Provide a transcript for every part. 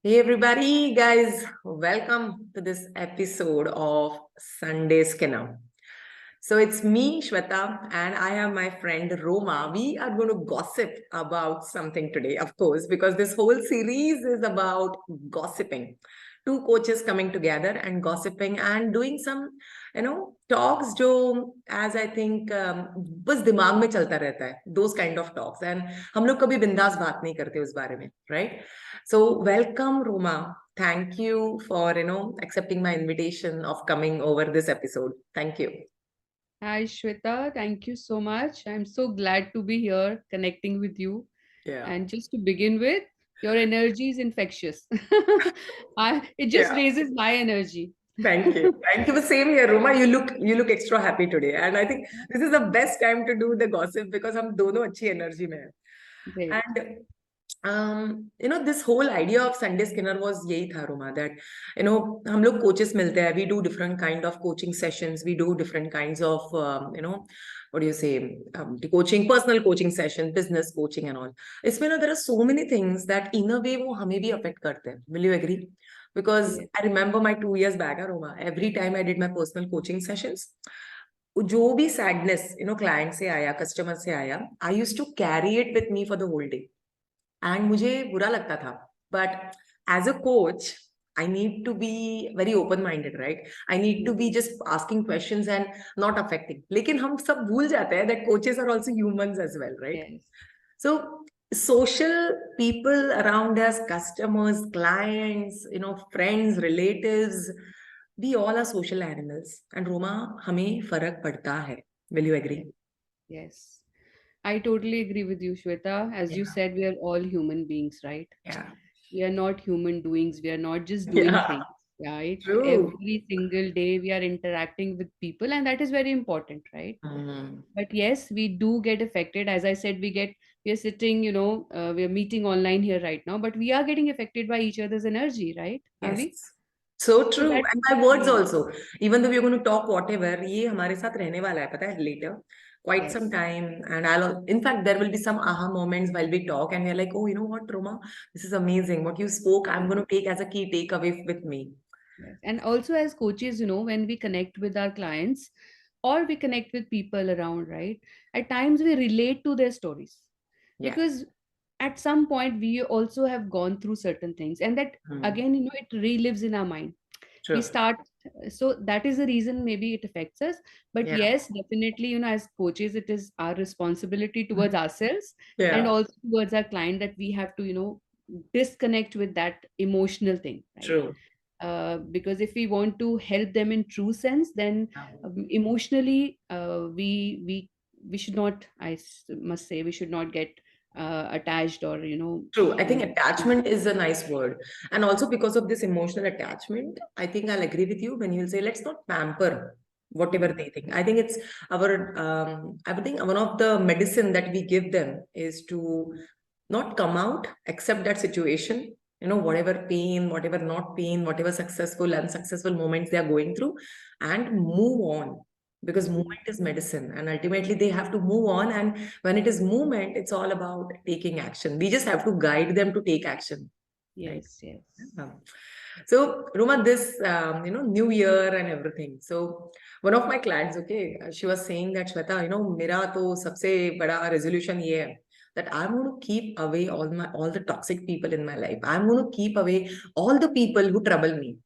Hey everybody, guys, welcome to this episode of Sunday Skinner. So it's me, Shweta, and I have my friend Roma. We are going to gossip about something today, of course, because this whole series is about gossiping. Two coaches coming together and gossiping and doing some, talks जो as I think बस दिमाग में चलता रहता है, those kind of talks. And हम लोग कभी बिंदास बात नहीं करते उस बारे में, right? So welcome, Roma. Thank you for, accepting my invitation of coming over this episode. Thank you. Hi, Shweta. Thank you so much. I'm so glad to be here connecting with you. Yeah. And just to begin with, your energy is infectious. It just Yeah. raises my energy. Thank you. Thank you. The same here, Roma. You look extra happy today. And I think this is the best time to do the gossip because हम दोनों अच्छी energy में हैं. Great. And this whole idea of Sunday Skinner was यही था, Roma, that हम लोग coaches मिलते हैं. We do different kind of coaching sessions. We do different kinds of what do you say, the coaching, personal coaching session, business coaching and all. इसमें ना there are so many things that in a way वो हमें भी affect करते हैं. Will you agree? Because Yes. I remember my 2 years back, Roma, every time I did my personal coaching sessions, जो भी sadness, client से आया, customer से आया, I used to carry it with me for the whole day. And मुझे बुरा लगता था. But as a coach, I need to be very open-minded, right? I need to be just asking questions and not affecting. लेकिन हम सब भूल जाते हैं that coaches are also humans as well, right? Yes. So social people around us, customers, clients, friends, relatives, we all are social animals. And Roma, हमें फर्क पड़ता है. Will you agree? Yes. Yes. I totally agree with you, Shweta. As you Yeah. said, we are all human beings, right? Yeah. We are not human doings. We are not just doing Yeah. things, right? True. Every single day we are interacting with people, and that is very important, right? Mm. But yes, we do get affected. As I said, we are sitting, we are meeting online here right now, but we are getting affected by each other's energy, right? Are Yes. we? So So true. that, And my words yes, also. Even though we're going to talk whatever, ये हमारे साथ रहने वाला है, पता है, later. Quite some yes, time. And in fact, there will be some aha moments while we talk and we're like, oh, you know what, Roma, this is amazing. What you spoke, I'm yes, going to take as a key takeaway with me. yes. And also as coaches, when we connect with our clients or we connect with people around, right? At times we relate to their stories Yeah. because at some point we also have gone through certain things, and that Hmm. again, it relives in our mind. We True. start, so that is the reason maybe it affects us. But Yeah. yes, definitely, as coaches, it is our responsibility towards ourselves and Yeah. also towards our client, that we have to disconnect with that emotional thing, right? True. Because if we want to help them in true sense, then emotionally, we should not, must say, we should not get attached, or True. I think attachment is a nice word. And also because of this emotional attachment, I think I'll agree with you when you'll say, let's not pamper whatever mm, they think. I think it's I would think one of the medicine that we give them is to not come out, accept that situation, whatever pain, whatever not pain, whatever successful, unsuccessful moments they are going through, and move on. Because mm, movement is medicine, and ultimately they have to move on. And when it is movement, it's all about taking action. We just have to guide them to take action, right? yes, yes. Um, so, Ruma, this New Year and everything. So, one of my clients, okay, she was saying that Shweta, मेरा तो सबसे बड़ा resolution ये है that I'm going to keep away all the toxic people in my life. I'm going to keep away all the people who trouble me.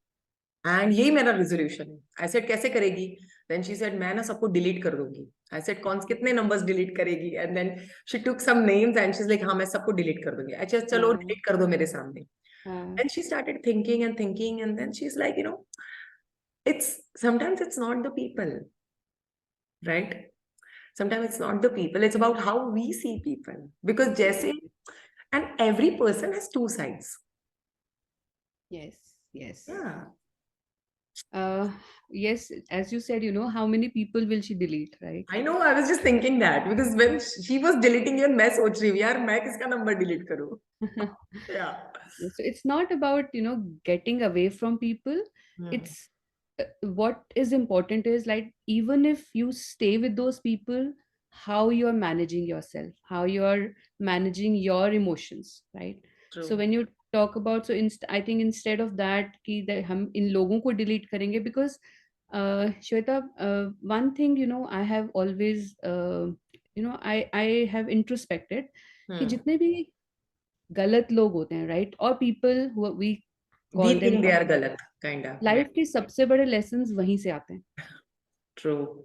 And यही मेरा resolution है. I said कैसे करेगी? Then she said मैं ना सबको delete कर दूंगी. I said कौन कितने numbers delete करेगी? And then she took some names and she's like हाँ मैं सबको delete कर दूंगी. अच्छा चलो हाँ, delete कर दो मेरे सामने. हाँ, And she started thinking and thinking, and then she's like, it's sometimes it's not the people, right? Sometimes it's not the people, it's about how we see people. Because Jesse, and every person has two sides. yes, yes. Yeah. Uh, yes, as you said, how many people will she delete, right? I know, I was just thinking that because when she was deleting even मैं सोच रही हूँ यार मैं किसका number delete करूँ. Yeah. So it's not about, getting away from people. Hmm. It's what is important is, like, even if you stay with those people, how you are managing yourself, how you are managing your emotions, right? So True. when you talk about, so I think instead of that कि हम इन लोगों को delete करेंगे, because Shweta, one thing, I have always I have introspected कि Hmm. जितने भी गलत लोग होते हैं, right, or people who we We call them think they are galat, kind of. Yeah. Life के सबसे बड़े lessons वहीं से आते हैं. True.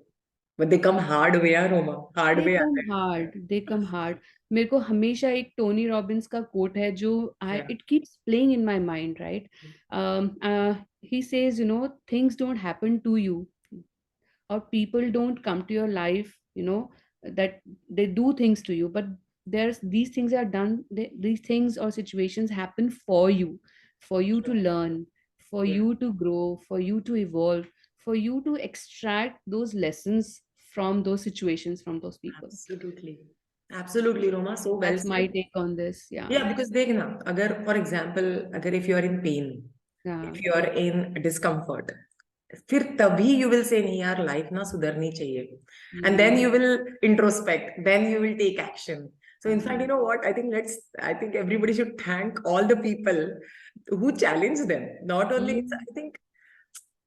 But they come hard way, yeah, Roma. Hard way. They come hard. मेरे को हमेशा एक टोनी रॉबिन्स का कोट है जो आई Yeah. It keeps playing in my mind, right. He says, things don't happen to you, or people don't come to your life, that they do things to you, but there's these things are done, these things or situations happen for you to True. learn, for Yeah. you to grow, for you to evolve, for you to extract those lessons from those situations, from those people. Absolutely. Absolutely, Roma. So well That's said. my take on this. Yeah. Yeah, because देख ना, अगर for example, अगर if you are in pain, Yeah. if you are in discomfort, फिर तभी you will say नहीं यार life ना सुधरनी चाहिए, and then you Hmm. will introspect, then you will take action. So in fact, Yeah. you know what? I think everybody should thank all the people who challenge them. Not only it's, Hmm. I think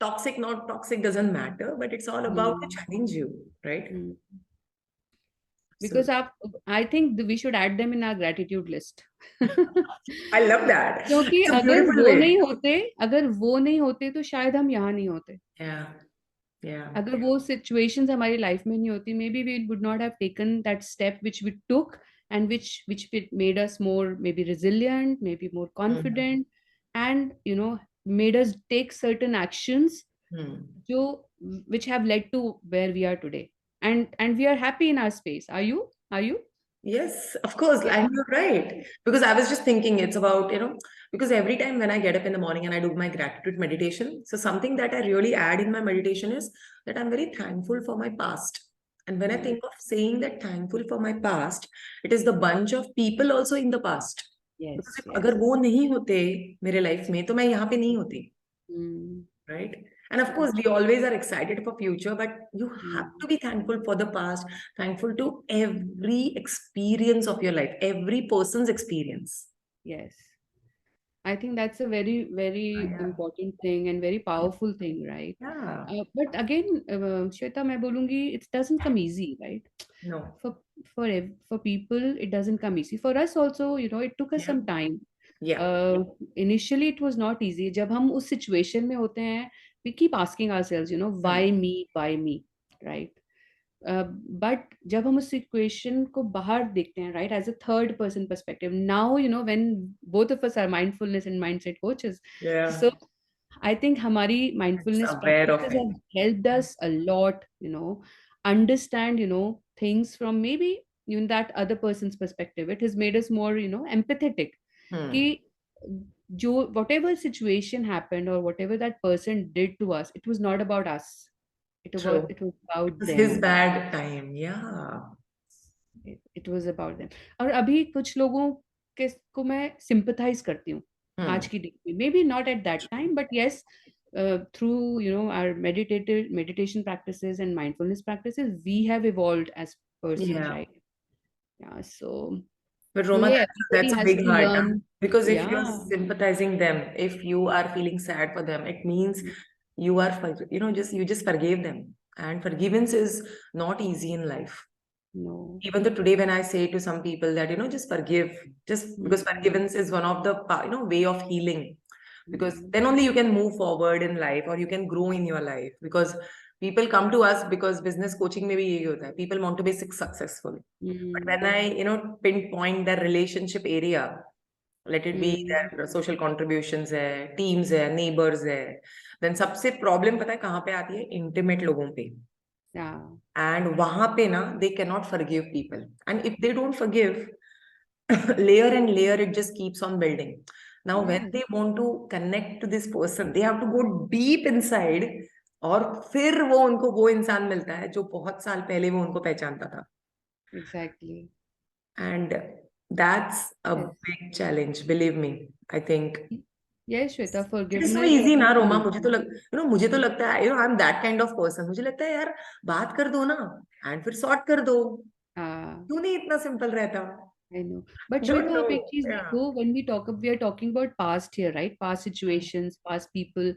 toxic, not toxic doesn't matter, but it's all about to Hmm. challenge you, right? Hmm. So Because I think we should add them in our gratitude list. I love that. क्योंकि It's a beautiful way. अगर वो नहीं होते तो शायद हम यहाँ नहीं होते. Yeah, yeah. अगर वो situations हमारी लाइफ में नहीं होती, maybe we would not have taken that step which we took, and which made us more maybe resilient, maybe more Hmm. confident, and made us take certain actions Hmm. जो which have led to where we are today, and we are happy in our space. Are you? Yes, of course. Yeah. And you're right. Because I was just thinking it's about, because every time when I get up in the morning and I do my gratitude meditation, so something that I really add in my meditation is that I'm very thankful for my past. And when I Hmm. think of saying that thankful for my past, it is the bunch of people also in the past. Because Yes, if yes. अगर वो नहीं होते मेरे life में तो मैं यहाँ पे नहीं होती. Hmm. Right? And of course, Yes. we always are excited for future, but you have Hmm. to be thankful for the past, thankful to every experience of your life, every person's experience. Yes. I think that's a very, very Yeah. important thing and very powerful thing, right? Yeah. But again, Shweta, मैं बोलूँगी, it doesn't come easy, right? No. For for people, it doesn't come easy. For us also, it took us Yeah. some time. Yeah. Initially, it was not easy. जब हम उस situation में होते हैं, we keep asking ourselves, Hmm. why me, right? But जब हम उस situation को बाहर देखते हैं, right, as a third person perspective, now when both of us are mindfulness and mindset coaches, Yeah. So I think हमारी It's mindfulness aware of practices it. have helped us a lot, understand, things from maybe that other person's perspective. It has made us more, empathetic. कि Hmm. जो whatever situation happened or whatever that person did to us, it was not about us. True. It was It about was them. his bad time. Yeah. It was about them. और अभी कुछ लोगों के को मैं sympathize करती हूँ आज Hmm. की डेट में. Maybe not at that time, but yes, through our meditation practices and mindfulness practices, we have evolved as persons, Yeah. right? Yeah. But So Roma, yeah, that's everybody a has big to heart, huh? learn. Because if you're Yeah. sympathizing them, if you are feeling sad for them, it means you are, just you just forgave them. And forgiveness is not easy in life. No. Even though today, when I say to some people that, just forgive, just because Mm, forgiveness is one of the, way of healing. Because mm, then only you can move forward in life or you can grow in your life. Because people come to us because business coaching में भी यही होता है. People want to be successful. But when mm, I, pinpoint their relationship area, let it be mm, their social contributions है, teams है, neighbors है, then सबसे problem पता है कहाँ पे आती है? Intimate लोगों पे. yeah. And वहां पे ना, they cannot forgive people. And if they don't forgive, layer and layer, it just keeps on building. Now, when Yes. they want to connect to this person, they have to go deep inside. और फिर वो उनको वो इंसान मिलता है जो बहुत साल पहले वो उनको पहचानता था. Exactly. And that's a Yes. big challenge, believe me. I think Yes, Shweta, it is so forgiveness is easy ना not रोमा. easy. मुझे तो लगता है, I'm that kind of person. मुझे लगता है यार बात कर दो ना, and फिर सॉर्ट कर दो. Uh, क्यों नहीं इतना सिंपल रहता? I know. But Don't Shweta, आप एक know. चीज Yeah. देखो, when we are talking about past here, right? Past situations, past people,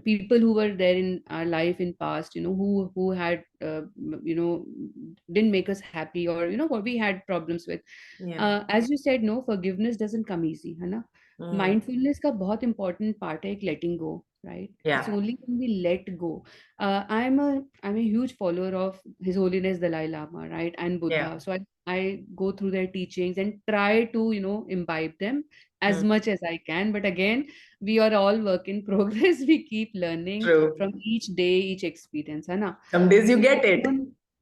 people who were there in our life in past, who had, didn't make us happy, or what we had problems with. Yeah. As you said, no, forgiveness doesn't come easy, है ना? Mm. Mindfulness का बहुत important part है, letting go, right? It's Yeah. only when we let go. I'm a huge follower of His Holiness Dalai Lama, right, and Yeah. Buddha. So I go through their teachings and try to imbibe them as Mm. much as I can. But again, we are all work in progress. We keep learning True. from each day, each experience, है ना? Some days you So get it.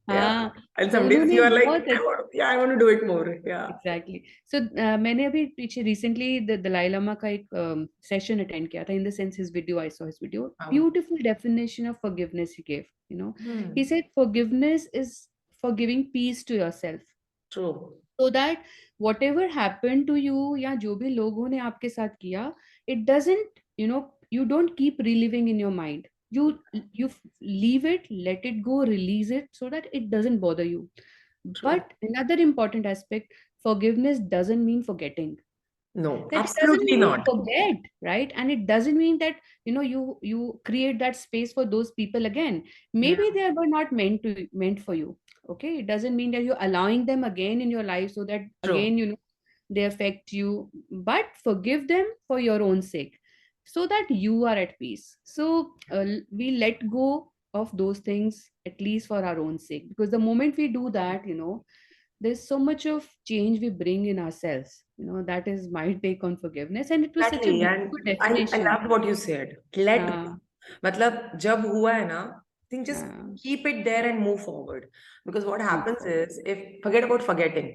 Yeah. हाँ, And तो some days उन्होंने you are like, बहुत yeah, I want to do it more. Yeah. Exactly so मैंने अभी पीछे recently Dalai Lama का एक सेशन अटेंड किया था, in the sense his video, I saw his video, Wow. Beautiful definition of forgiveness he give, he Hmm. Said forgiveness is forgiving peace to yourself, True. so that whatever happened to you या जो भी लोगों ने आपके साथ किया, it doesn't, you don't keep reliving in your mind. You leave it, let it go, release it, so that it doesn't bother you. True. But another important aspect, forgiveness doesn't mean forgetting. No, That doesn't absolutely mean you not. forget, right? And it doesn't mean that you create that space for those people again. Yeah. Maybe they were not meant for you. Okay, it doesn't mean that you're allowing them again in your life, so that True. again they affect you. But forgive them for your own sake, so that you are at peace. So we let go of those things, at least for our own sake, because the moment we do that, there's so much of change we bring in ourselves. That is my take on forgiveness, and it was such a Exactly. beautiful And I definition. loved what you said. Let go. uh, मतलब जब हुआ है ना, think just uh, keep it there and move forward. Because what move happens forward. is, if forget about forgetting,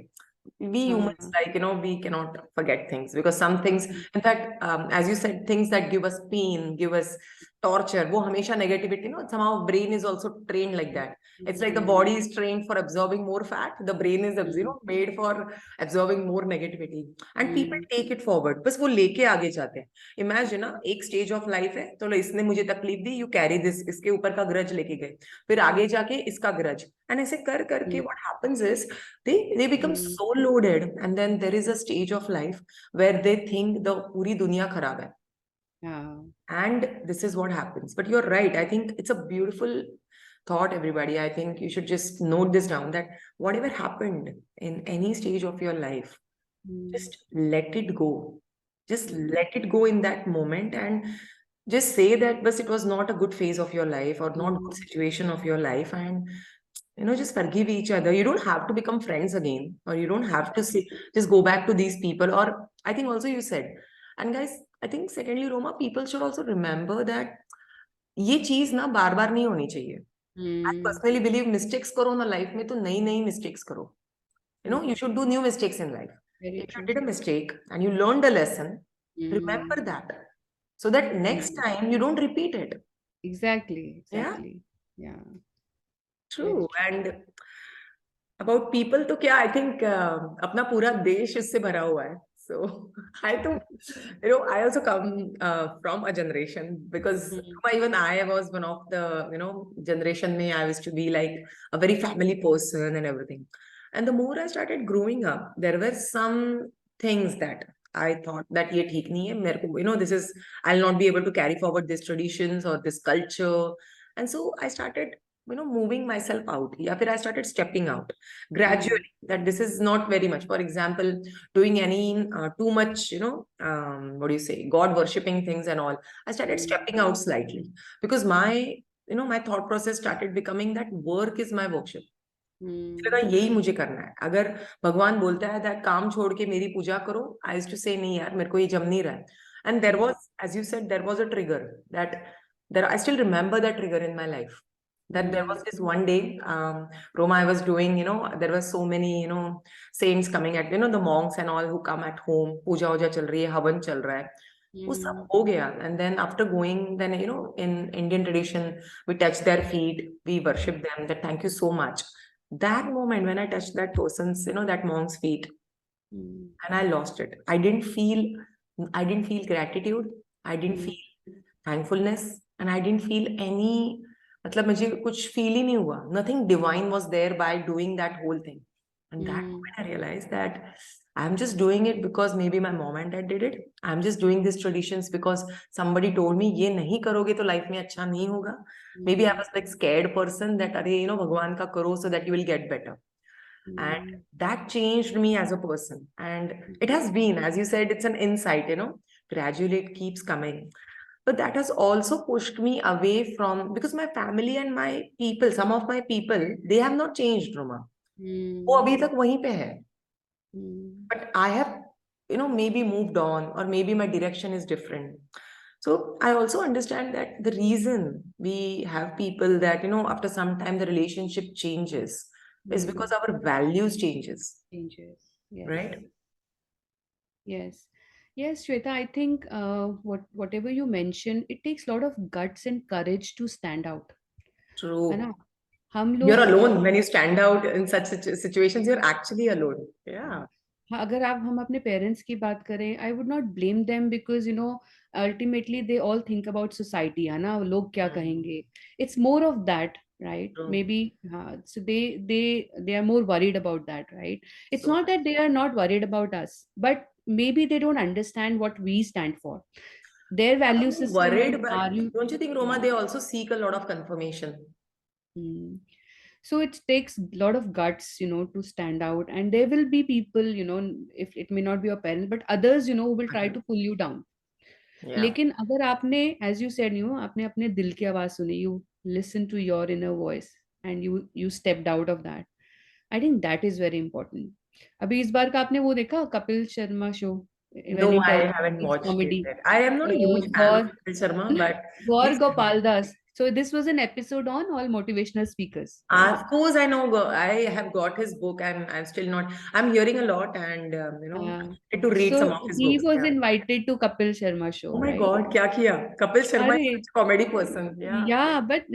we humans, uh, like, we cannot forget things, because some things, in fact, as you said, things that give us pain, give us torture, वो हमेशा negativity, somehow brain is also trained like that. It's like the body is trained for absorbing more fat, the brain is, made for absorbing more negativity, and people take it forward. बस वो लेके आगे जाते हैं. Imagine ना, एक stage of life है, तो इसने मुझे तकलीफ दी, you carry this, इसके ऊपर का grudge लेके गए, फिर आगे जाके इसका grudge, and ऐसे कर करके what happens is, they become so loaded, and then there is a stage of life where they think the पूरी दुनिया खराब है. And this is what happens. But you're right. I think it's a beautiful thought, everybody. I think you should just note this down, that whatever happened in any stage of your life, just let it go. Just let it go in that moment, and just say that, but it was not a good phase of your life, or not good situation of your life, and just forgive each other. You don't have to become friends again, or you don't have to say, just go back to these people. Or I think also you said, and guys, I think secondly, Roma, people should also remember that ये चीज ना बार बार नहीं होनी चाहिए. I personally believe mistakes करो ना life में, तो नई नई mistakes करो. You should do new mistakes in life. Very If you true. did a mistake and you learned a lesson, remember that, so that next time you don't repeat it. Exactly, Yeah, exactly. Yeah, very true. true. And about people, तो क्या, I think अपना पूरा देश इससे भरा हुआ है. So I think, I also come from a generation, because even I was one of the, generation में I used to be like a very family person and everything. And the more I started growing up, there were some things that I thought that ये ठीक नहीं है मेरे को, this is, I'll not be able to carry forward these traditions or this culture. And so I started, moving myself out. Yeah, फिर I started stepping out gradually, that this is not very much. For example, doing any too much, what do you say, God worshipping things and all. I started stepping out slightly, because my, my thought process started becoming that work is my worship. लगा यही मुझे करना है. अगर भगवान बोलता है that काम छोड़ के मेरी पूजा करो, I used to say नहीं यार, मेरे को ये जम नहीं रहा है. And there was, as you said, there was a trigger that there, I still remember that trigger in my life. That there was this one day, Roma, I was doing, there were so many, saints coming at, the monks and all who come at home, puja uja chal rahi hai, havan chal raha hai. वो सब हो गया. And then after going, then, in Indian tradition, we touch their feet, we worship them, that thank you so much. That moment when I touched that person's, that monk's feet, and I lost it. I didn't feel gratitude. I didn't feel thankfulness, and I didn't feel any, मतलब मुझे कुछ feel ही नहीं हुआ. Nothing divine was there by doing that whole thing. And that moment I realized that I'm just doing it because maybe my mom and dad did it. I'm just doing these traditions because somebody told me ये नहीं करोगे तो life में अच्छा नहीं होगा. Maybe I Mm, was like scared person that अरे भगवान का करो so that you will get better. And mm, that changed me as a person. And it has been, as you said, it's an insight, gradually it keeps coming. But that has also pushed me away from, because my family and my people, some of my people, they have not changed, Roma. वो mm, अभी तक वहीं पे है. mm, But I have, maybe moved on, or maybe my direction is different. So I also understand that the reason we have people that, after some time the relationship changes is because mm. our values changes, Changes. Yes. right? Yes. Yes, Shweta, I think whatever you mentioned, it takes a lot of guts and courage to stand out. है True. ना? हम You're लोग alone when you stand out in such situations. You're actually alone. हाँ, Yeah. हाँ, अगर आप हम अपने पेरेंट्स की बात करें, I would not blame them because ultimately they all think about society, है ना, लोग क्या Mm, कहेंगे. It's more of that, right, may true. Be. हाँ, so they they are more worried about that, right. It's So not that they are not worried about us, but maybe they don't understand what we stand for, their value I'm system and worried, our. but don't you think, Roma, Yeah. they also seek a lot of confirmation? Hmm. So it takes a lot of guts, to stand out, and there will be people, if it may not be your parents, but others, who will try Mhm. to pull you down. Yeah. लेकिन अगर आपने, as you said, आपने अपने दिल की आवाज सुनी, you listen to your inner voice, and you stepped out of that. I think that is very important. अभी इस बार का आपने वो देखा, Kapil Sharma show, when No, he I tells haven't his watched it comedy. yet. I am not a huge fan of Gaur Kapil Sharma, but Gaur please tell me. Gopal Das. So this was an episode on all motivational speakers, right? Of course, I know. I have got his book, and I'm still not. I'm hearing a lot, and Uh, I need to read some so of his he books. was Yeah. invited to Kapil Sharma Oh show, my right? God, क्या किया? Kapil Sharma is अरे, such a comedy person. Yeah. yeah, but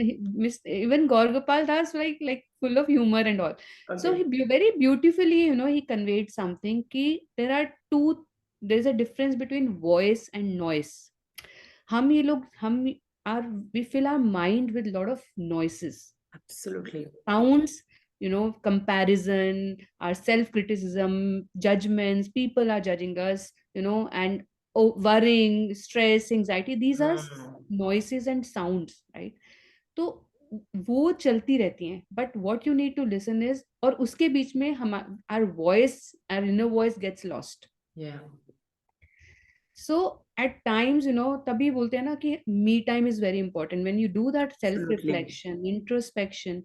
even Gaur Gopal Das, like full of humor and all. So Okay. very beautifully, he conveyed something ki there's a difference between voice and noise. हम ये लोग हम are we fill our mind with a lot of noises, Absolutely. sounds, comparison, our self criticism, judgments, people are judging us, and worrying, stress, anxiety, these are Hmm. noises and sounds, right? तो वो चलती रहती हैं, but what you need to listen is, और उसके बीच में हम our voice, our inner voice gets lost. Yeah. So at times, तभी बोलते हैं ना कि me time is very important. When you do that self Absolutely. Reflection, introspection,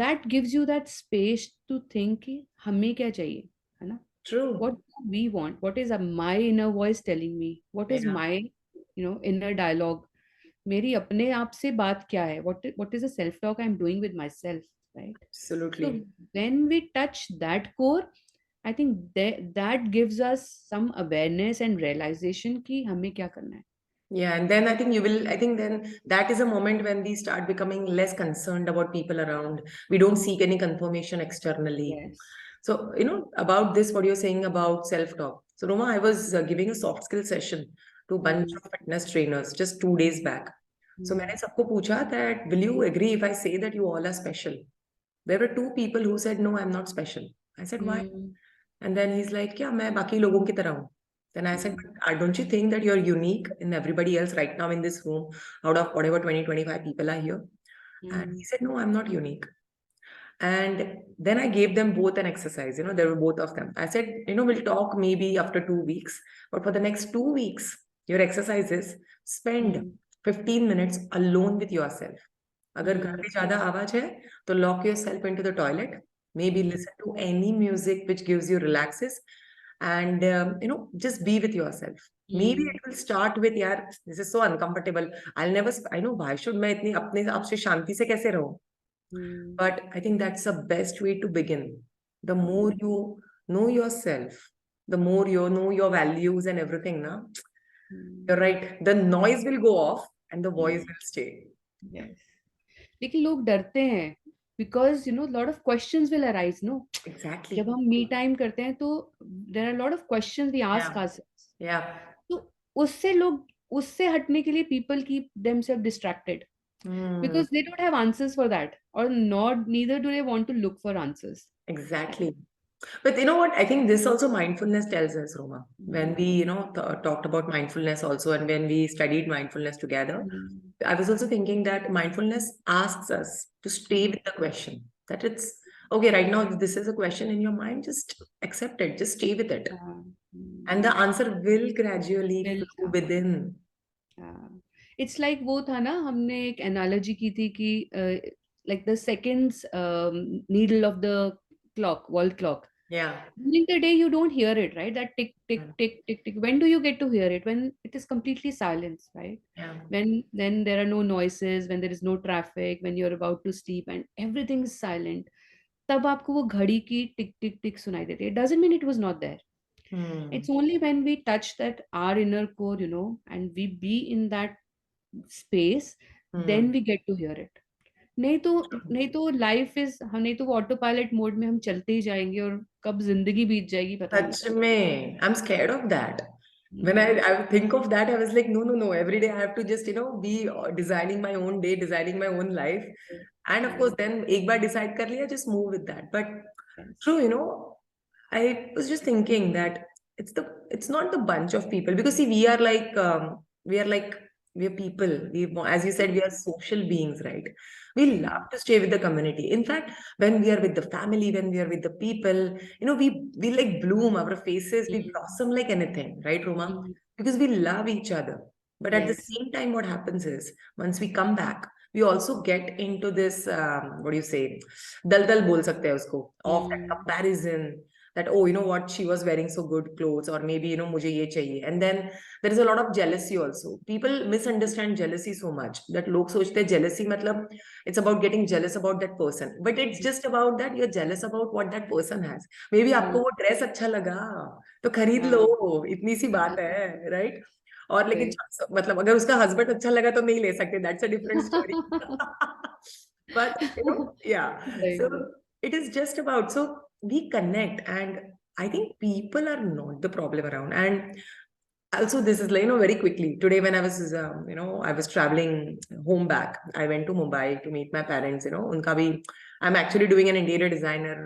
that gives you that space to think कि हमें क्या चाहिए, है ना. True. what do we want, what is my inner voice telling me, what is Yeah. my inner dialogue, मेरी अपने आप से बात क्या है, what is the self talk I'm doing with myself, right? So Absolutely. when we touch that core, I think that gives us some awareness and realization कि हमें क्या करना है. Yeah, and then I think I think then that is a moment when we start becoming less concerned about people around. We don't seek any confirmation externally. Yes. So, about this, what you're saying about self-talk. So, Roma, I was giving a soft skill session to a bunch Hmm. of fitness trainers just 2 days back. So, Hmm. मैंने सबको पूछा that, will you agree if I say that you all are special? There were two people who said, no, I'm not special. I said, why? Hmm. And then he's like, क्या मैं बाकी लोगों की तरह हूँ? Then I said, Hmm. but don't you think that you're unique in everybody else right now in this room out of whatever 20, 25 people are here? And Hmm. he said, no, I'm not unique. And then I gave them both an exercise. There were both of them. I said, we'll talk maybe after 2 weeks, but for the next 2 weeks, your exercise is spend Hmm. 15 minutes alone with yourself. अगर घर Hmm. पे ज्यादा आवाज है तो lock yourself into the toilet, maybe Hmm. listen to any music which gives you relaxes, and just be with yourself. Maybe Hmm. it will start with, यार this is so uncomfortable, I'll never, I know, why should मैं इतनी अपने आप से शांति से कैसे रहूं? Hmm. But I think that's the best way to begin. The more Hmm. you know yourself, the more you know your values and everything, na? Hmm. You're right. The noise will go off and the voice Hmm. will stay. Yes. लेकिन लोग डरते हैं because lot of questions will arise, no. जब Exactly. हम me time करते हैं तो there are lot of questions we ask Yeah. Ourselves. Yeah. तो उससे हटने के लिए people keep themself distracted Hmm. Because they don't have answers for that, और not neither do they want to look for answers. Exactly. But you know what? I think this also mindfulness tells us, Roma. When Mm, we, talked about mindfulness also, and when we studied mindfulness together, mm, I was also thinking that mindfulness asks us to stay mm, with the question. That it's okay, right now, if this is a question in your mind, just accept it, just stay with it. yeah, And the answer will gradually will flow come. within. It's like वो था ना, हमने एक analogy की थी कि like the seconds needle of the clock, wall clock. Yeah. During the day you don't hear it, right? That tick tick Mm. tick tick tick. When do you get to hear it? When it is completely silence, right? Yeah. When there are no noises, when there is no traffic, when you're about to sleep and everything is silent, तब आपको वो घड़ी की टिक टिक टिक सुनाई देती है. It doesn't mean it was not there. Hmm. It's only when we touch that our inner core, and we be in that space, then Hmm. we get to hear it. नहीं तो नहीं तो लाइफ इज, हाँ, नहीं तो वो auto pilot mode में हम चलते ही जाएंगे और कब जिंदगी बीत जाएगी पता नहीं Touch चलेगा. me. I'm scared of that. When hmm, I think of that, I was like, no, no, no. Every day I have to just, be designing my own day, designing my own life. And of course, then एक बार decide कर लिया, just move with that. But yes. true, I was just thinking that it's not the bunch of people, because see, we are like we are people. As you said, we are social beings, right? We love Mm, to stay with the community. In fact, when we are with the family, when we are with the people, we like bloom, our faces, we mm, blossom like anything, right, Roma? mm, Because we love each other. But at the yes. same time, what happens is once we come back, we also get into this, what do you say, dal bol sakte hai usko, of that Mm, comparison, that, oh, you know what, she was wearing so good clothes, or maybe, mujhe ye chahiye. And then there is a lot of jealousy also. People misunderstand jealousy so much that log sochte hain jealousy matlab it's about getting jealous about that person. But it's just about that you're jealous about what that person has. Maybe mm, आपको वो dress अच्छा लगा तो खरीद लो, हाँ. इतनी सी बात है, राइट? और लेकिन Right. मतलब अगर उसका हस्बैंड अच्छा लगा तो नहीं ले सकते, that's a different story. But yeah, so Right. it is just about, so we connect, and I think people are not the problem around. And also, this is like, very quickly today when I was I was traveling home back, I went to Mumbai to meet my parents. Unka bhi, I'm actually doing an interior designer,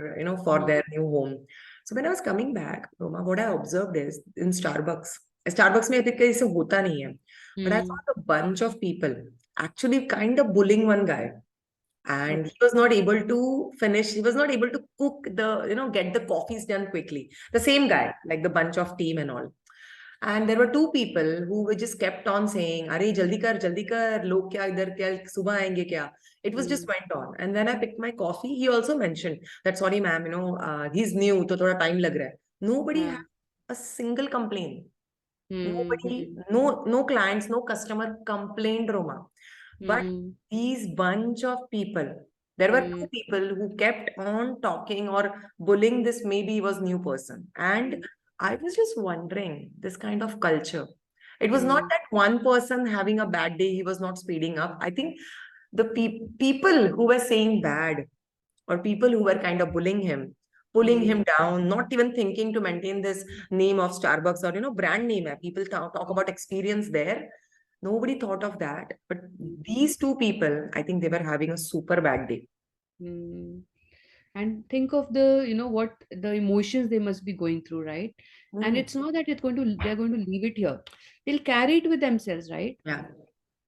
for Mm, their new home. So when I was coming back, Roma, what I observed is in Starbucks में अभी कहीं से होता नहीं है, but I mm, saw a bunch of people actually kind of bullying one guy, and he okay. was not able to finish, he was not able to cook the, get the coffees done quickly, the same guy, like the bunch of team and all. And there were two people who were just kept on saying, "Arey, jaldi kar, log kya idhar kya subah aayenge kya?" It was just Mm, went on. And then I picked my coffee. He also mentioned that, "Sorry, ma'am, he's new, to thoda time lag raha hai." Nobody हाँ. had a single complaint. Mm, Nobody, mm, no clients, no customer complained, Roma. But mm, these bunch of people, there were mm, two people who kept on talking or bullying this maybe was new person. And mm, I was just wondering this kind of culture. It was not mm, that one person having a bad day, he was not speeding up. I think the people who were saying bad, or people who were kind of bullying him, pulling mm, him down, not even thinking to maintain this name of Starbucks or brand name. People talk about experience there. Nobody thought of that. But mm, these two people, I think they were having a super bad day. mm. And think of the, what the emotions they must be going through, right? And Hmm. it's not that they're going to leave it here. They'll carry it with themselves, right? Yeah.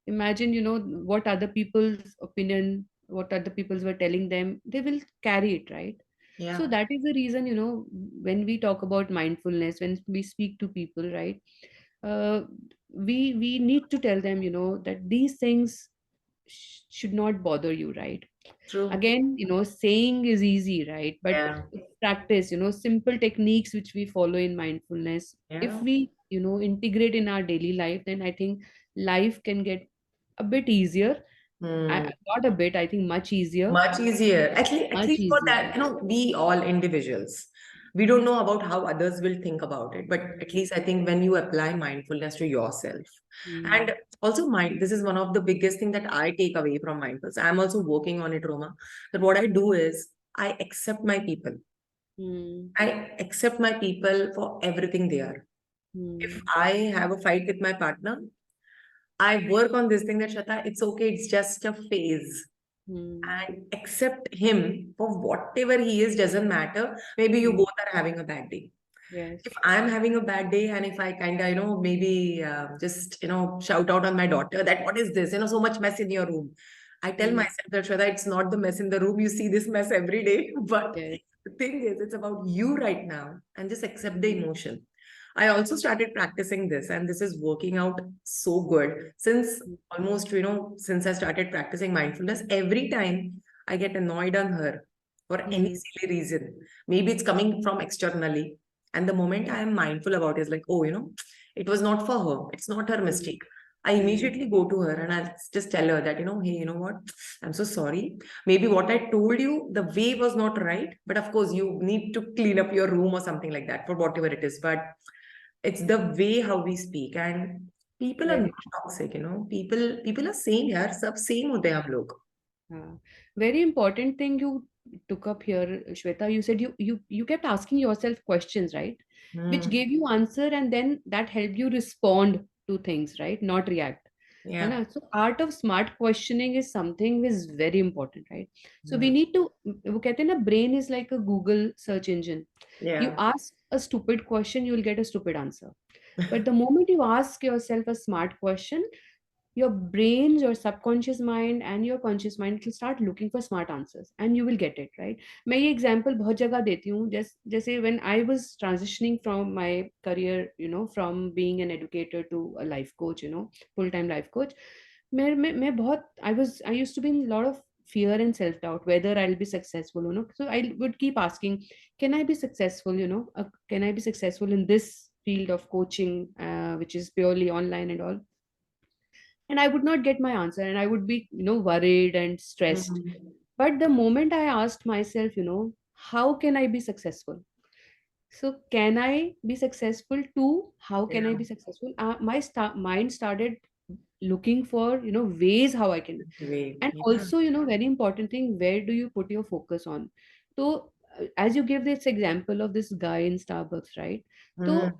Imagine, what other people's opinion, what other people's were telling them, they will carry it, right? So Yeah. that is the reason, when we talk about mindfulness, when we speak to people, right, uh, we need to tell them, that these things should not bother you, right? True. Again, saying is easy, right? But Yeah. it's practice, simple techniques which we follow in mindfulness, if Yeah. we integrate in our daily life, then I think life can get a bit easier. Hmm. Not a bit, I think much easier. Much easier. At Much least for easier. that, we all individuals. We don't know about how others will think about it, but at least I think when you apply mindfulness to yourself, and Mm, also this is one of the biggest thing that I take away from mindfulness. I'm also working on it, Roma. That what I do is I accept my people. mm, I accept my people for everything they are. If mm, I have a fight with my partner, I work on this thing that, Shweta, it's okay, it's just a phase. Hmm. and accept him for whatever he is. Doesn't matter. Maybe you Hmm. both are having a bad day. If Yes. I'm having a bad day, and if I kind of, maybe just, shout out on my daughter that what is this, so much mess in your room. I tell Hmm. myself that Shweta, it's not the mess in the room. You see this mess every day. But Yes. the thing is, it's about you right now, and just accept the Hmm. emotion. I also started practicing this, and this is working out so good since almost, since I started practicing mindfulness. Every time I get annoyed on her for any Hmm. silly reason, maybe it's coming from externally, and the moment I am mindful about it, is like, oh, it was not for her. It's not her Hmm. mistake. I Hmm. immediately go to her and I'll just tell her that, hey, you know what? I'm so sorry. Maybe what I told you, the way was not right. But of course, you need to clean up your room or something like that, for whatever it is. But it's the way how we speak. And people are Very not toxic, People are same, yaar. Sab same hote hain hum log. Very important thing you took up here, Shweta. You said you kept asking yourself questions, right? Which Hmm. gave you answer, and then that helped you respond to things, right? Not react. है Yeah. ना? So art of smart questioning is something is very important, right? So we Hmm. need to, वो कहते हैं ना, brain is like a Google search engine. You Yeah. ask a stupid question, you will get a stupid answer. But the moment you ask yourself a smart question, your brains, your subconscious mind and your conscious mind will start looking for smart answers and you will get it, right? मैं ये example बहुत जगह देती हूँ, जैसे when I was transitioning from my career, from being an educator to a life coach, full time life coach, मैं बहुत I used to be in a lot of fear and self doubt whether I'll be successful, so I would keep asking, can I be successful, can I be successful in this field of coaching, which is purely online and all, and I would not get my answer and I would be, worried and stressed. Hmm. But the moment I asked myself, how can I be successful? So can I be successful too? How can I Yeah. be successful? Mind started looking for, ways how I can. Way. And Yeah. also, very important thing, where do you put your focus on? So as you give this example of this guy in Starbucks, right? Hmm. So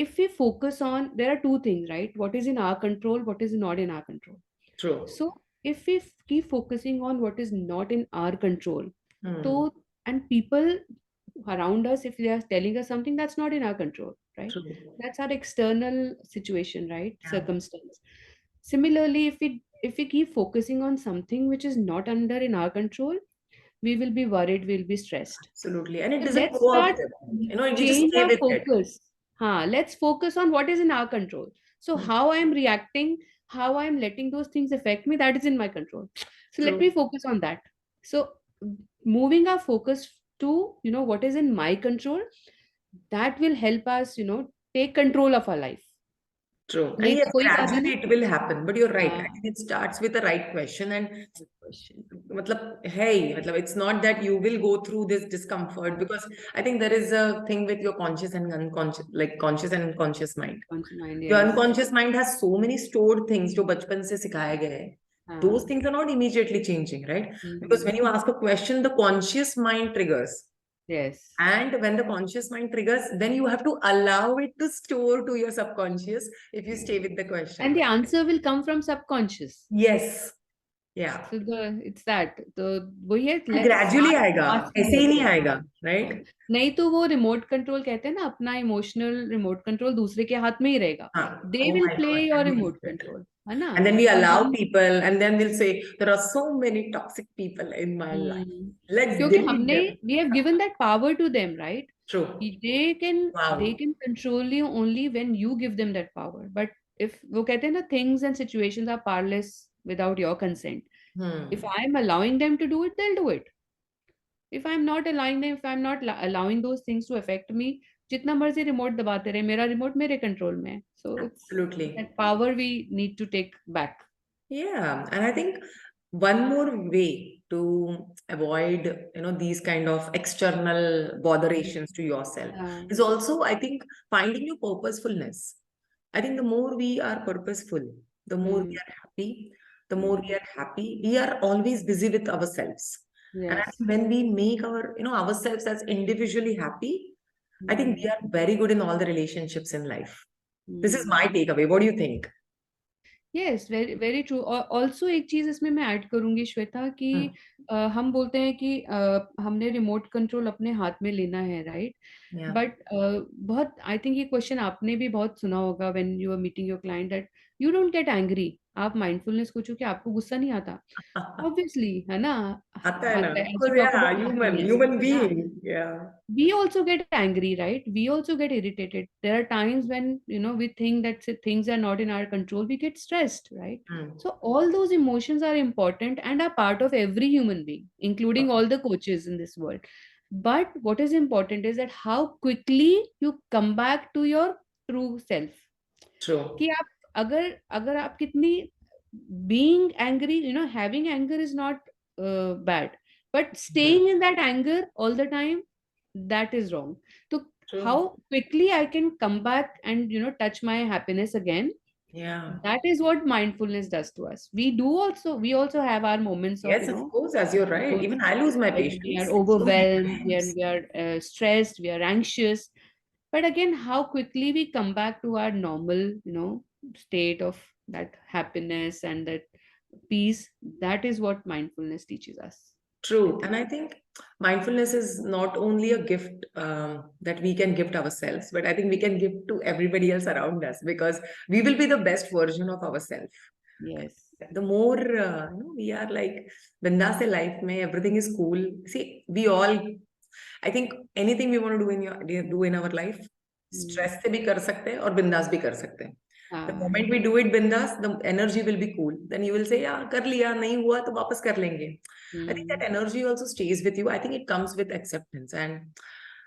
if we focus on, there are two things, right? What is in our control, what is not in our control. True. So if we keep focusing on what is not in our control, Hmm. so, and people around us, if they are telling us something that's not in our control, right? True. That's our external situation, right? Yeah. Circumstance. Similarly, if we keep focusing on something which is not under in our control, we will be worried, we'll be stressed. Absolutely. And it So doesn't let's go out start there. We just change stay our with it. focus. Let's focus on what is in our control. So Hmm. how I am reacting, how I am letting those things affect me, that is in my control. So let me True. focus on that. So moving our focus to, what is in my control, that will help us, take control of our life. True. And नहीं yes, तो वही बात है gradually ना. it will happen. But you're right. I हाँ, think it starts with the right question. And good question. hey, it's not that you will go through this discomfort, हाँ, because I think there is a thing with your conscious and unconscious, like conscious and unconscious mind. conscious mind, Your yes. unconscious mind has so many stored things जो बचपन से सिखाए गए हैं. Those हाँ. things are not immediately changing, right? Because Mhm. when you ask a question, the conscious mind triggers. Yes. And when the conscious mind triggers, then you have to allow it to store to your subconscious if you stay with the And question. the answer will come from subconscious. Yes. Yeah. So it's that the वही है, And let's gradually start आएगा. asking ऐसे ही नहीं yourself. आएगा, हाँ. right? नहीं तो वो रिमोट कंट्रोल कहते हैं ना, अपना इमोशनल रिमोट कंट्रोल दूसरे के हाथ में ही रहेगा. They Oh will my play God, your I hate remote it. control, है ना. And then we और allow हम people, and then we'll say, there are so many toxic people in my life. Hmm, Let's क्योंकि delete हमने them. we have given that power to them, right? True. they can they Wow. can control you only when you give them that power. But if वो कहते हैं ना, things and situations are powerless without your consent. If Hmm. I'm allowing them to do it, they'll do it. If I'm not allowing them, if I'm not allowing those things to affect me, जितना मर्जी remote दबाते रहे, मेरा remote मेरे control में है. So it's Absolutely. that power we need to take back. Yeah. And I think one more way to avoid, these kind of external botherations to yourself uh, is also, I think, finding your purposefulness. I think the more we are purposeful, the more we mm, are happy, the more we mm, are happy. We are always busy with ourselves. And I yes. think when we make ourselves as individually happy, I think we Mm, are very good in all the relationships in life. This is mm. my takeaway. What do you think? Yes, very very true. और also एक चीज इसमें मैं add करूंगी श्वेता कि Hmm. हम बोलते हैं कि हमने रिमोट कंट्रोल अपने हाथ में लेना है, राइट? Yeah. बट बहुत आई थिंक ये क्वेश्चन आपने भी बहुत सुना होगा when you are meeting your client, that you don't get angry. आप माइंडफुलनेस को कि आपको गुस्सा नहीं आता, ऑब्वियसली, है ना? आता है ना, as you because talk yeah, about human, happiness, human है ना? being. Yeah. We also get angry, right? We also get irritated. There are times when, we think that things are not in our control, we get stressed, right? Hmm. So all those emotions are important and are part of every human being, including all the coaches in this world. But what is important is that how quickly you come back to your true self. True. कि आप अगर अगर आप कितनी being angry, having anger is not bad, but Mhm. staying in that anger all the time, that is wrong. So how True. quickly I can come back and touch my happiness again, Yeah. that is what mindfulness does to us. We also have our moments of Yes, of course, as you're right. those, Even I lose my when we are patience so many overwhelmed, when times. we are stressed, we are anxious. But again, how quickly we come back to our normal, state of that happiness and that peace, that is what mindfulness teaches us, I True. think. And I think mindfulness is not only a gift that we can gift ourselves, but I think we can give to everybody else around us because we will be the best version of ourselves. Yes. The more we are like bindas se life mein, everything is cool. See, we all, I think anything we want to do in our life, Mm. stress se bhi kar sakte hain aur bindas bhi kar sakte hain. The Ah, moment we do it bindas, the energy will be cool. Then you will say, yeah, kar liya, nahi hua to wapas kar lenge. I think that mm, energy also stays with you. I think it comes with acceptance. And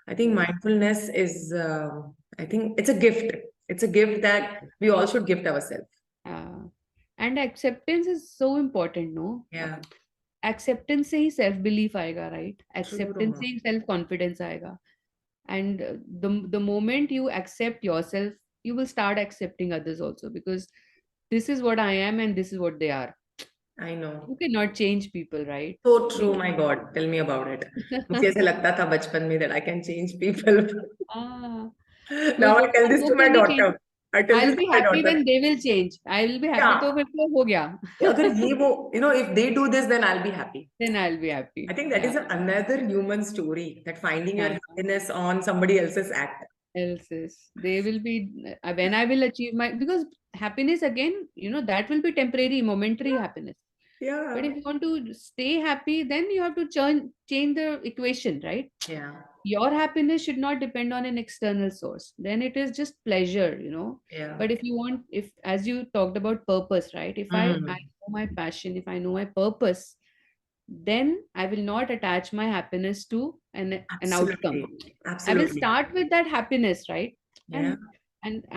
I think yes. mindfulness is, I think it's a gift. It's a gift that we all should gift ourselves. Ah. And acceptance is so important, no? Yeah, Acceptance से ही self belief आएगा, right? true, Acceptance Roma. से ही self confidence आएगा. And the moment you accept yourself, you will start accepting others also, because this is what I am and this is what they are. I know. You cannot change people, right? So We true, my can. God. Tell me about it. मुझे ऐसे लगता था बचपन में that I can change people. Ah, Now कोई I tell बोलता है this वो to क्यों my नहीं change? daughter. I tell this I'll to be my happy daughter. when they will change. I'll be happy Yeah. तो फिर तो हो गया. अगर ये वो, if they do this, then I'll be happy. Then I'll be I happy. think that Yeah. is another human story, that finding your Yeah. happiness on somebody else's act. Else is they will be when I will achieve my, because happiness again, that will be temporary, momentary happiness. But Yeah. if you want to stay happy, then you have to change the equation, right? Yeah. Your happiness should not depend on an external source. Then it is just pleasure. Yeah. But if you want, if as you talked about purpose, right? If I Mm. know my passion, if I know my purpose, then I will not attach my happiness to an outcome. Absolutely. I will Absolutely. start with that happiness, right? Yeah.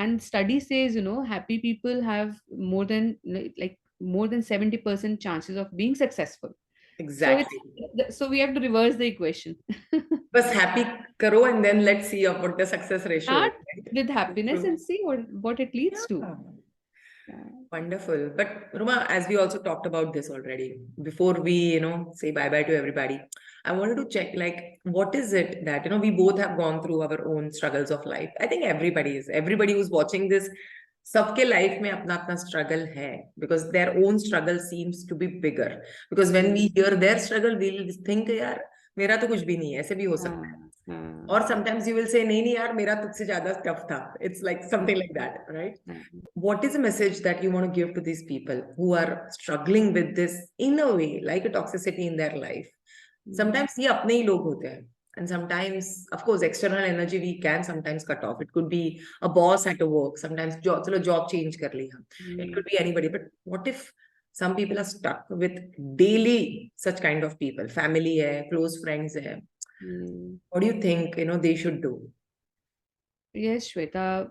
And study says, happy people have more than 70% chances of being successful. So Exactly. so we have to reverse the equation. Bas happy karo and then let's see what the success ratio is. Start Right? with It's happiness true. and see what it leads to. Yeah. Yeah. Wonderful. But Ruma, as we also talked about this already, before we, say bye-bye to everybody, I wanted to check like what is it that, we both have gone through our own struggles of life. I think everybody who's watching this, सबके life में अपना अपना struggle है because their own struggle seems to be bigger. Because when we Mm. hear their struggle, we'll think यार मेरा तो कुछ भी नहीं है, ऐसे भी हो सकता है. हाँ, Or sometimes you will say नहीं नहीं यार मेरा तुझसे ज्यादा tough था. It's like something like हाँ, that, right? हाँ, What is a message that you want to give to these people who are struggling with this in a way like a toxicity in their life? mm, Sometimes ये अपने ही लोग होते हैं, and sometimes of course external energy we can sometimes cut off. It could be a boss at a work, sometimes job, चलो job change कर लिया. It mm, could be anybody, but what if some people are stuck with daily such kind of people, family है, close friends है? mm. What do you think they should do? Yes, Shweta.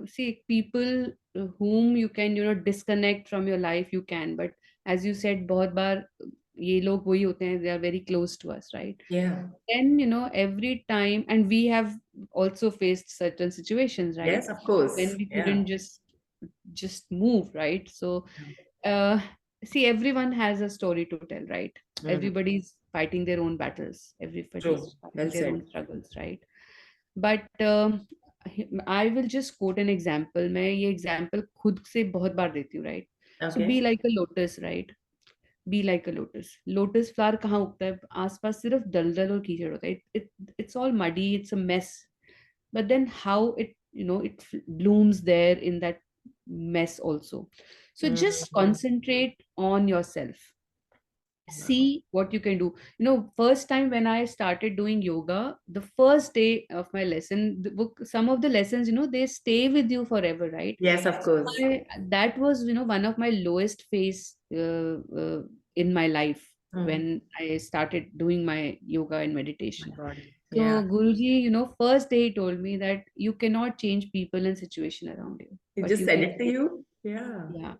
See, people whom you can, disconnect from your life, you can. But as you said, बहुत बार ये लोग वही होते हैं, they are very close to us, right? Yeah. Then, every time, and we have also faced certain situations, right? Yes, of When course. we Yeah. couldn't just move, right? So, uh, see, everyone has a story to tell, right? Mhm. Everybody's fighting their own battles. True. Everybody's Well fighting their said. own struggles, right? But I will just quote an example. मैं ये example खुद से बहुत बार देती हूँ, right? So be Okay. like a lotus, right? Be like a lotus. Lotus flower कहाँ उगता है? आसपास सिर्फ दलदल और कीचड़ होता है. It's all muddy, it's a mess. But then how it, blooms there in that mess also. So just Mm. concentrate on yourself, see what you can do. First time when I started doing yoga, the first day of my lesson, the book, some of the lessons, they stay with you forever, right? Yes, of So course. that was, one of my lowest phase in my life, Mm. when I started doing my yoga and My meditation. God. Yeah. So Guruji, first day he told me that you cannot change people and situation around you, He but just you said can it to you. Yeah. yeah.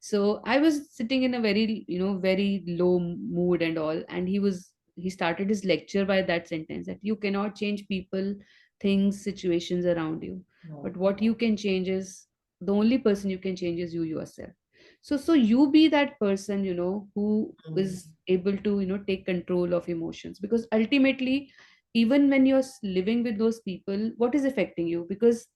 So I was sitting in a very, very low mood and all. And he started his lecture by that sentence, that you cannot change people, things, situations around you. But No. what you can change is, the only person you can change is you yourself. So you be that person, who Mm. is able to, take control of emotions. Because ultimately, even when you're living with those people, what is affecting you? Because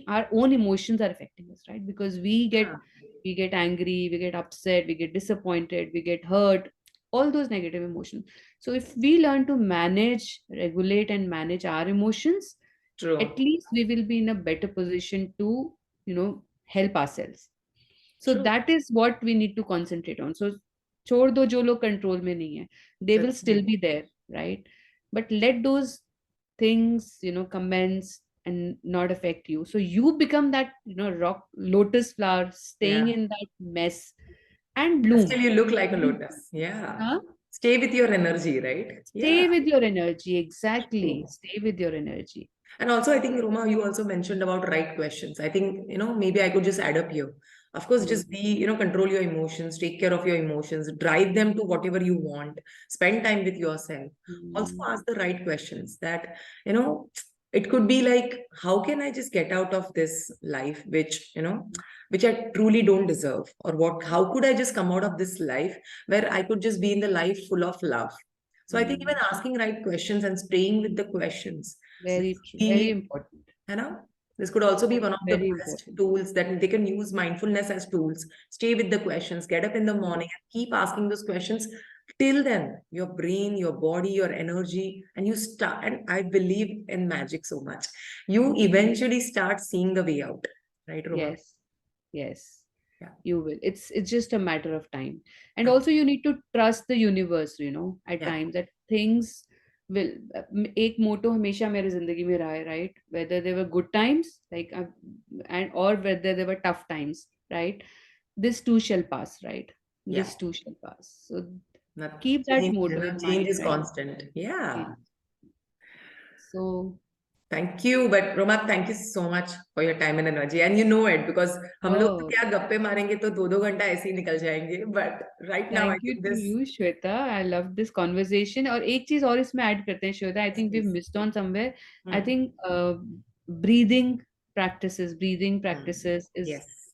our own emotions are affecting us, right? Because Yeah. we get angry, we get upset, we get disappointed, we get hurt, all those negative emotions. So if we learn to manage, regulate and manage our emotions, at True. least we will be in a better position to, help ourselves. So True. that is what we need to concentrate on. So छोड़ दो जो लोग control में नहीं है, they will That's still right. be there, right? But let those things, commence and not affect you. So you become that, rock lotus flower staying Yeah. in that mess and But bloom. still, you look like a lotus. Yeah. Huh? Stay with your energy, right? Yeah. Stay with your energy. Exactly. True. Stay with your energy. And also, I think, Roma, you also mentioned about right questions. I think, maybe I could just add up here. Of course, Mm, just control your emotions, take care of your emotions, drive them to whatever you want, spend time with yourself. Also, mm, ask the right questions that, you know, it could be like, how can I just get out of this life, which I truly don't deserve? Or how could I just come out of this life where I could just be in the life full of love? So I think even mm. asking right questions and spraying with the questions, this Very could true. Very be, important. this could also be one of the Very best important. tools that they can use mindfulness as tools. Stay with the questions, get up in the Mm. morning and keep asking those questions. Till then, your brain, your body, your energy, and you start, and I believe in magic so much. You eventually start seeing the way out. Right, Roma? Yes. Yes. Yeah. You will. It's just a matter of time. And Ab- also you need to trust the universe, at Yeah. times, that things will एक motto हमेशा मेरे जिंदगी में रहा है, right? Whether there were good times, like and or whether there were tough times, right? This too shall pass, right? Yeah. This too shall pass. So Not keep that change, motto in change mind, is right? constant. Yeah. Change. So Thank you. But Roma, thank you so much for your time and energy. And you know it because हम लोग तो oh, क्या गप्पे मारेंगे तो 2-2 घंटा ऐसे ही निकल जाएंगे. But right now, I thank you think to this. you, Shweta. I love this conversation. और एक चीज और इसमें ऐड करते हैं, Shweta. I Yes, think we've please. missed on somewhere. I Hmm. think breathing breathing Hmm. practices is, Yes.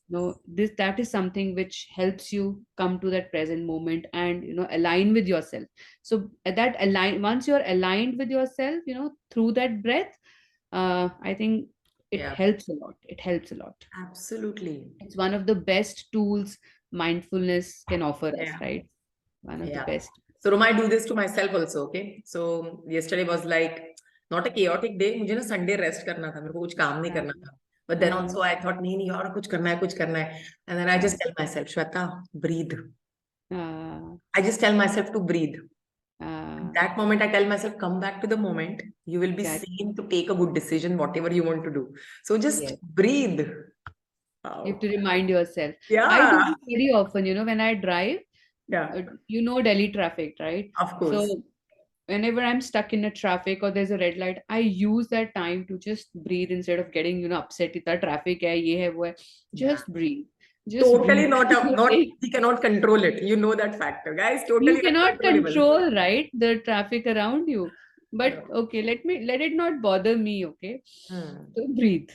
this that is something which helps you come to that present moment and, align with yourself. So that align once you're aligned with yourself, through that breath, I think it Yeah. helps a lot. It helps a lot. Absolutely. It's one of the best tools mindfulness can offer us, Yeah. right? One of the Yeah. best. So Roma, I do this to myself also. Okay. So yesterday was like not a chaotic day. मुझे ना Sunday rest करना था. मेरे को कुछ काम नहीं Uh, करना था. But then uh, also I thought नहीं नहीं और कुछ करना है कुछ करना है. And then I uh, just tell myself, Shweta, breathe. uh, I just tell myself to breathe. uh, That moment I tell myself, come back to the moment. You will be exactly. seen to take a good decision, whatever you want to do. So just Yes. breathe. You have Wow. to remind yourself. I do Yeah. this very often, when I drive, Yeah. Delhi traffic, right? Of course. So whenever I'm stuck in a traffic or there's a red light, I use that time to just breathe instead of getting, upset. Itna traffic hai, ye hai, wo hai. Yeah. Just breathe. Just Totally breathe. not up, not Take we cannot control it. You know that factor, guys. you Totally cannot uncontrollable. control, right, the traffic around you. But No. okay, let it not bother me, okay? Hmm. So breathe.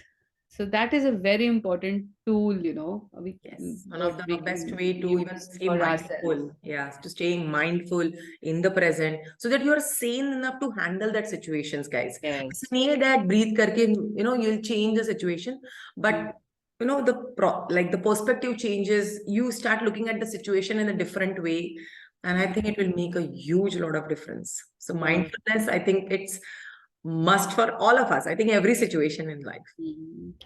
So that is a very important tool, Yes, one of what the we best can way to even use stay for ourselves. mindful. Yeah, to stay mindful in the present so that you are sane enough to handle that situations, guys. Yes. ऐसा नहीं है that breathe करके, you'll change the situation, but Mm. like the perspective changes, you start looking at the situation in a different way, and I think it will make a huge lot of difference. So Right. mindfulness, I think it's must for all of us. I think every situation in life.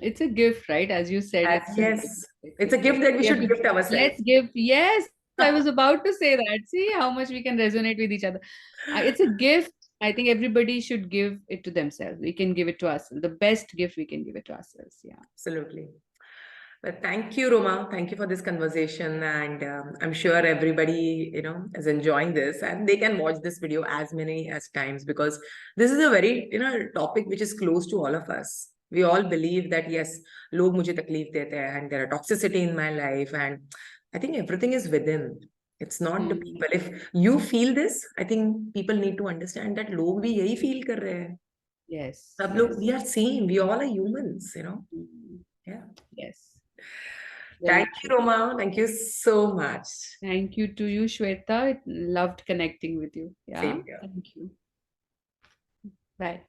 It's a gift, right? As you said, it's a gift. Yes, It's a it's a gift gift. that we We have should to gift ourselves. let's give. Yes, I was about to say that. See how much we can resonate with each other. It's a gift. I think everybody should give it to themselves. We can give it to us. The best gift we can give it to ourselves. Yeah. Absolutely. But thank you, Roma. Thank you for this conversation. And I'm sure everybody, is enjoying this, and they can watch this video as many as times, because this is a very, topic which is close to all of us. We all believe that, yes, log mujhe takleef dete hai, and there are toxicity in my life. And I think everything is within. It's not the Hmm. people. If you feel this, I think people need to understand that log bhi yahi feel kar rahe hain. Yes. Sab log, Yes. we are same. We all are humans. Hmm. Yeah. Yes. Thank Very you, true. Roma. Thank you so much. Thank you to you, Shweta. Loved connecting with you. Yeah. Same here. Thank you. Bye.